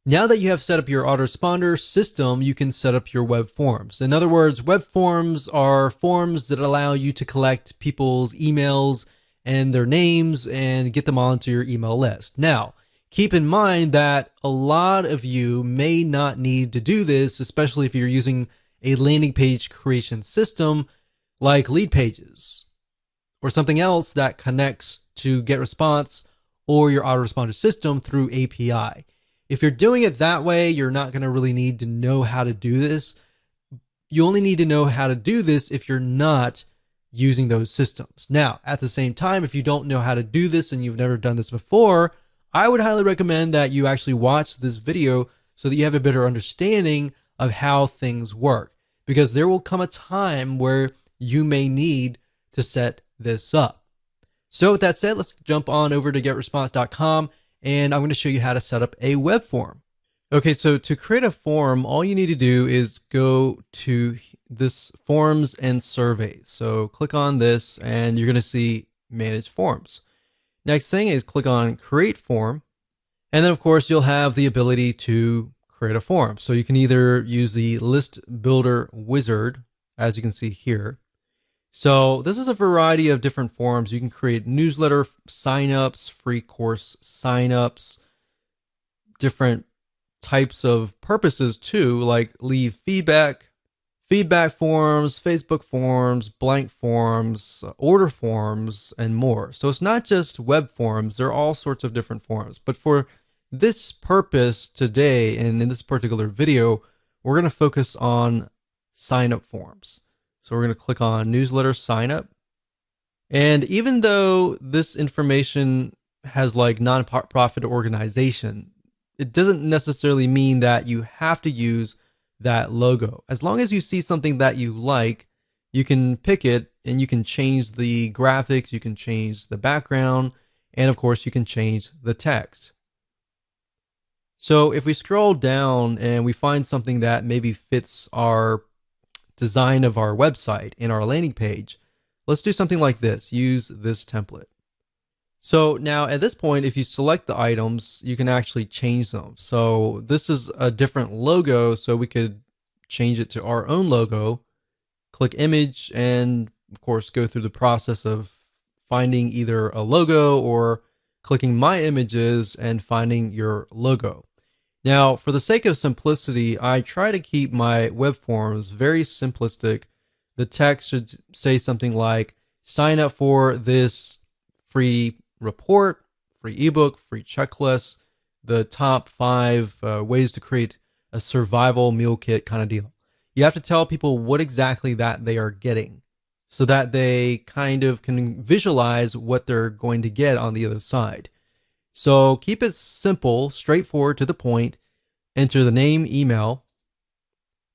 Now that you have set up your autoresponder system, you can set up your web forms. In other words, web forms are forms that allow you to collect people's emails and their names and get them onto your email list. Now, keep in mind that a lot of you may not need to do this, especially if you're using a landing page creation system like Lead Pages or something else that connects to GetResponse or your autoresponder system through API. If you're doing it that way, you're not going to really need to know how to do this. You only need to know how to do this if you're not using those systems. Now, at the same time, if you don't know how to do this and you've never done this before, I would highly recommend that you actually watch this video so that you have a better understanding of how things work, because there will come a time where you may need to set this up. So with that said, let's jump on over to getresponse.com and I'm going to show you how to set up a web form. Okay, so to create a form, all you need to do is go to this forms and surveys. So click on this and you're going to see manage forms. Next thing is click on create form. And then of course you'll have the ability to create a form. So you can either use the list builder wizard, as you can see here. So this is a variety of different forms. You can create newsletter signups, free course signups, different types of purposes too, like leave feedback, feedback forms, Facebook forms, blank forms, order forms, and more. So it's not just web forms, there are all sorts of different forms. But for this purpose today, and in this particular video, we're going to focus on sign up forms. So we're going to click on newsletter sign up. And even though this information has like non-profit organization, it doesn't necessarily mean that you have to use that logo. As long as you see something that you like, you can pick it and you can change the graphics, you can change the background, and of course you can change the text. So if we scroll down and we find something that maybe fits our design of our website in our landing page, let's do something like this. Use this template. So now at this point, if you select the items, you can actually change them. So this is a different logo, so we could change it to our own logo, click image, and of course go through the process of finding either a logo or clicking my images and finding your logo. Now, for the sake of simplicity, I try to keep my web forms very simplistic. The text should say something like, sign up for this free report, free ebook, free checklist, the top 5 ways to create a survival meal kit kind of deal. You have to tell people what exactly that they are getting so that they kind of can visualize what they're going to get on the other side. So keep it simple, straightforward, to the point. Enter the name, email,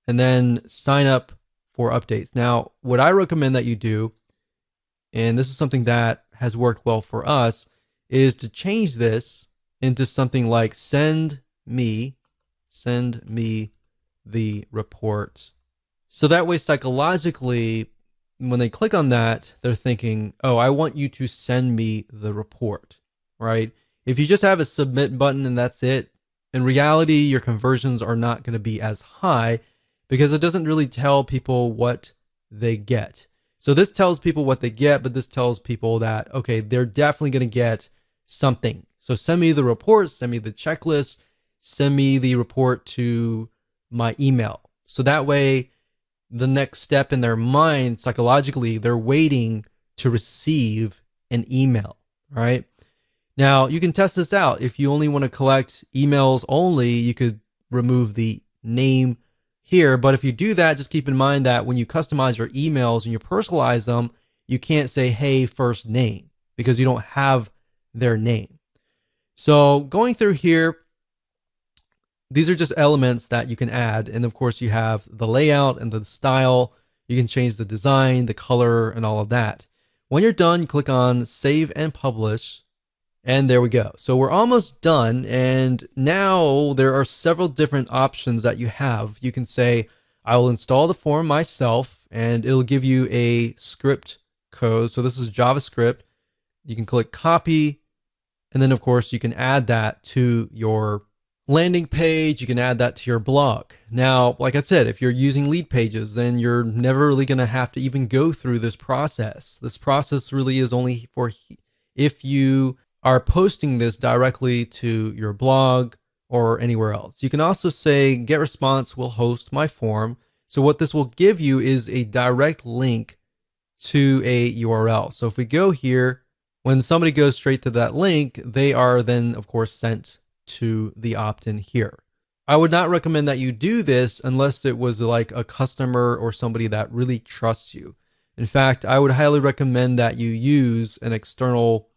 and then sign up for updates. Now, what I recommend that you do, and this is something that has worked well for us, is to change this into something like send me the report. So that way, psychologically, when they click on that, they're thinking, oh, I want you to send me the report, right? If you just have a submit button and that's it, in reality, your conversions are not going to be as high because it doesn't really tell people what they get. So this tells people what they get, but this tells people that, okay, they're definitely going to get something. So send me the report, send me the checklist, send me the report to my email. So that way, the next step in their mind, psychologically, they're waiting to receive an email, all right? Now, you can test this out. If you only want to collect emails only, you could remove the name here. But if you do that, just keep in mind that when you customize your emails and you personalize them, you can't say, hey, first name, because you don't have their name. So going through here, these are just elements that you can add. And of course, you have the layout and the style. You can change the design, the color, and all of that. When you're done, you click on Save and Publish. And there we go. So we're almost done. And now there are several different options that you have. You can say, I will install the form myself, and it'll give you a script code. So this is JavaScript. You can click copy. And then, of course, you can add that to your landing page, you can add that to your blog. Now, like I said, if you're using lead pages, then you're never really going to have to even go through this process. This process really is only for if you are posting this directly to your blog or anywhere else. You can also say GetResponse will host my form. So what this will give you is a direct link to a URL. So if we go here, when somebody goes straight to that link, they are then, of course, sent to the opt-in here. I would not recommend that you do this unless it was like a customer or somebody that really trusts you. In fact, I would highly recommend that you use an external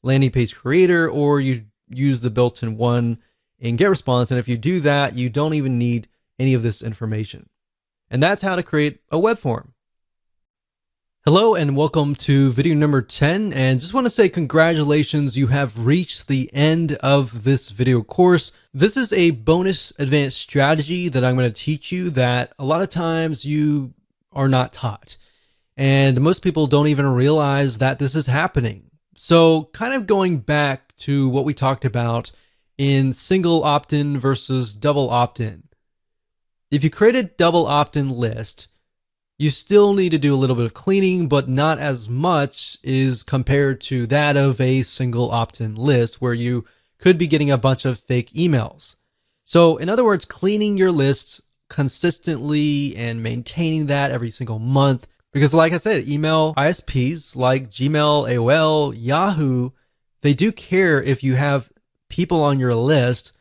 landing page creator, or you use the built-in one in GetResponse. And if you do that, you don't even need any of this information. And that's how to create a web form. Hello and welcome to video number 10, and just want to say congratulations, you have reached the end of this video course. This is a bonus advanced strategy that I'm going to teach you that a lot of times you are not taught, and most people don't even realize that this is happening. So kind of going back to what we talked about in single opt-in versus double opt-in. If you create a double opt-in list, you still need to do a little bit of cleaning, but not as much is compared to that of a single opt-in list where you could be getting a bunch of fake emails. So in other words, cleaning your lists consistently and maintaining that every single month. Because like I said, email ISPs like Gmail, AOL, Yahoo, they do care if you have people on your list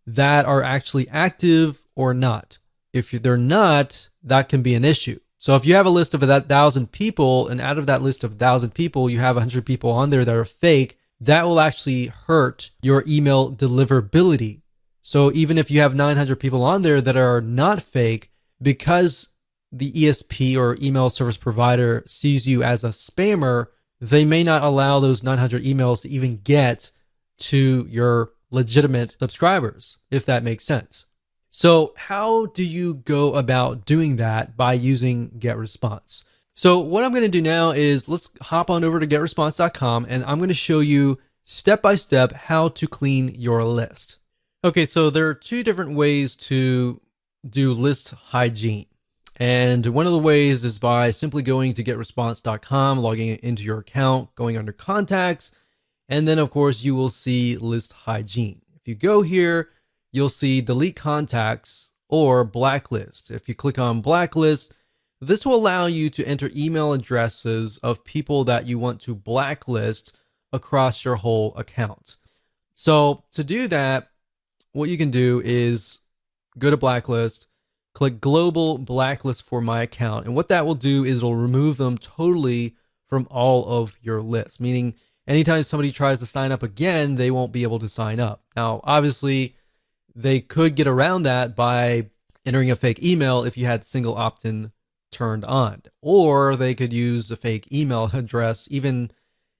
that are actually active or not. If they're not, that can be an issue. So if you have a list of 1,000 people, and out of that list of 1,000 people, you have 100 people on there that are fake, that will actually hurt your email deliverability. So even if you have 900 people on there that are not fake, because the ESP or email service provider sees you as a spammer, they may not allow those 900 emails to even get to your legitimate subscribers, if that makes sense. So how do you go about doing that by using GetResponse? So what I'm going to do now is let's hop on over to getresponse.com, and I'm going to show you step by step how to clean your list. Okay, so there are two different ways to do list hygiene. And one of the ways is by simply going to getresponse.com, logging into your account, going under contacts, and then of course you will see list hygiene. If you go here, you'll see delete contacts or blacklist. If you click on blacklist, this will allow you to enter email addresses of people that you want to blacklist across your whole account. So to do that, what you can do is go to blacklist, click global blacklist for my account. And what that will do is it'll remove them totally from all of your lists, meaning anytime somebody tries to sign up again, they won't be able to sign up. Now, obviously, they could get around that by entering a fake email if you had single opt-in turned on, or they could use a fake email address even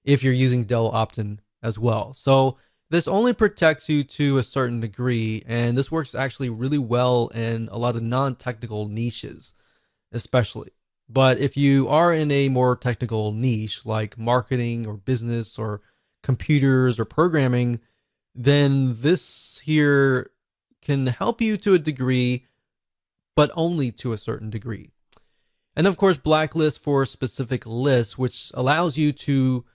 if you're using double opt-in as well. So this only protects you to a certain degree, and this works actually really well in a lot of non-technical niches, especially. But if you are in a more technical niche like marketing or business or computers or programming, then this here can help you to a degree, but only to a certain degree. And of course, blacklist for specific lists, which allows you to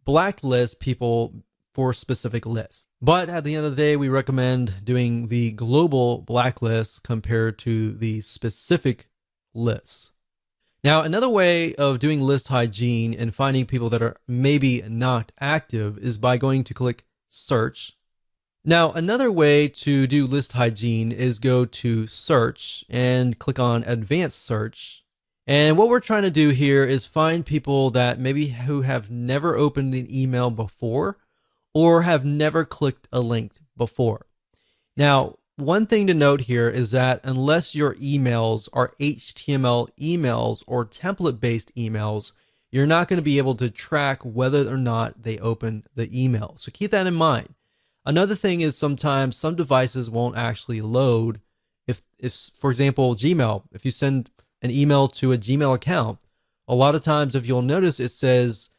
blacklist people for specific lists. But at the end of the day, we recommend doing the global blacklist compared to the specific lists. Now, another way of doing list hygiene and finding people that are maybe not active is by going to click search. Now, another way to do list hygiene is go to search and click on advanced search. And what we're trying to do here is find people that maybe who have never opened an email before or have never clicked a link before. Now, one thing to note here is that unless your emails are HTML emails or template-based emails, you're not going to be able to track whether or not they open the email. So keep that in mind. Another thing is sometimes some devices won't actually load. If for example, Gmail, if you send an email to a Gmail account, a lot of times if you'll notice it says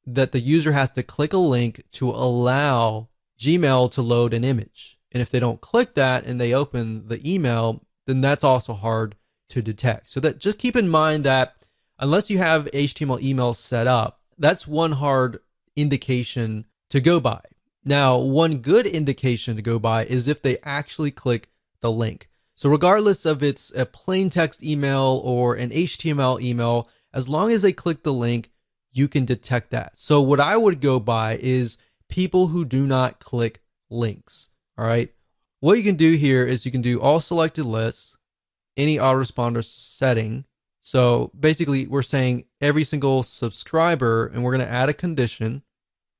that the user has to click a link to allow Gmail to load an image. And if they don't click that and they open the email, then that's also hard to detect. So that just keep in mind that unless you have HTML email set up, that's one hard indication to go by. Now, one good indication to go by is if they actually click the link. So regardless of it's a plain text email or an HTML email, as long as they click the link, you can detect that. So what I would go by is people who do not click links. All right. What you can do here is you can do all selected lists, any autoresponder setting. So basically we're saying every single subscriber, and we're going to add a condition,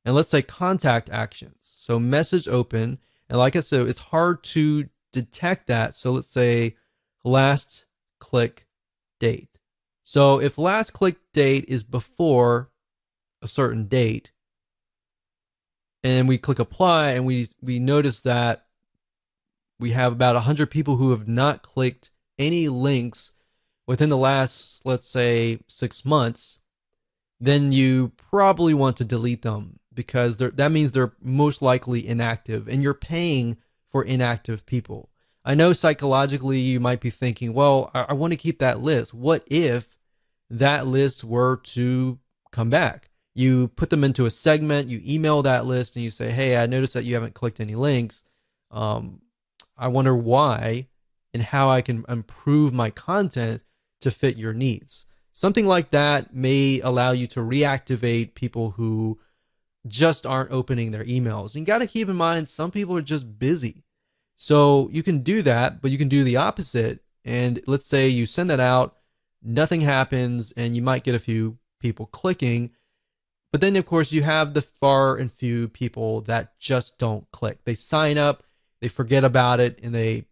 and let's say contact actions. So message open. And like I said, it's hard to detect that. So let's say last click date. So if last click date is before a certain date, and we click apply, and we notice that we have about 100 people who have not clicked any links within the last, let's say, 6 months, then you probably want to delete them, because that means they're most likely inactive, and you're paying for inactive people. I know psychologically you might be thinking, well, I want to keep that list. What if that list were to come back? You put them into a segment, you email that list, and you say, hey, I noticed that you haven't clicked any links. I wonder why and how I can improve my content to fit your needs. Something like that may allow you to reactivate people who just aren't opening their emails. And you got to keep in mind, some people are just busy. So you can do that, but you can do the opposite. And let's say you send that out, nothing happens, and you might get a few people clicking. But then, of course, you have the far and few people that just don't click. They sign up, they forget about it, and they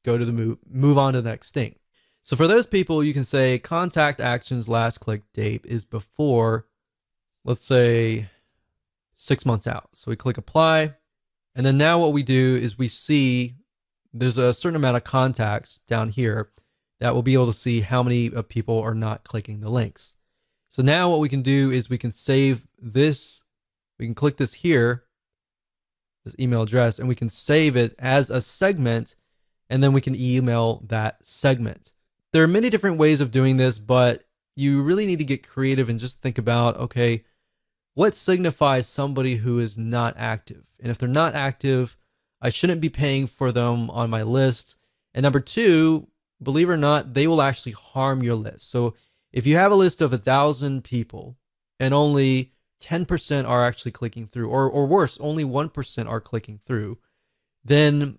go to the move on to the next thing. So for those people, you can say contact actions last click date is before, let's say, 6 months out. So we click apply. And then now what we do is we see there's a certain amount of contacts down here that will be able to see how many people are not clicking the links. So now what we can do is we can save this. We can click this here, this email address, and we can save it as a segment, and then we can email that segment. There are many different ways of doing this, but you really need to get creative and just think about, okay, what signifies somebody who is not active? And if they're not active, I shouldn't be paying for them on my list. And number two, believe it or not, they will actually harm your list. So if you have a list of 1,000 people and only 10% are actually clicking through, or worse, only 1% are clicking through, then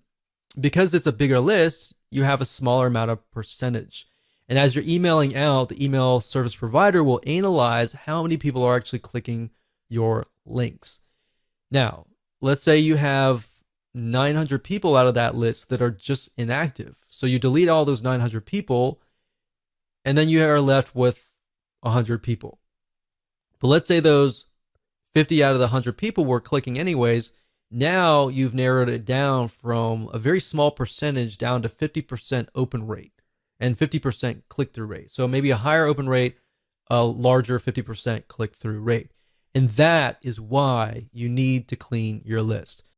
because it's a bigger list, you have a smaller amount of percentage. And as you're emailing out, the email service provider will analyze how many people are actually clicking your links. Now, let's say you have 900 people out of that list that are just inactive. So you delete all those 900 people, and then you are left with 100 people. But let's say those 50 out of the 100 people were clicking anyways. Now you've narrowed it down from a very small percentage down to 50% open rate and 50% click-through rate. So maybe a higher open rate, a larger 50% click-through rate. And that is why you need to clean your list.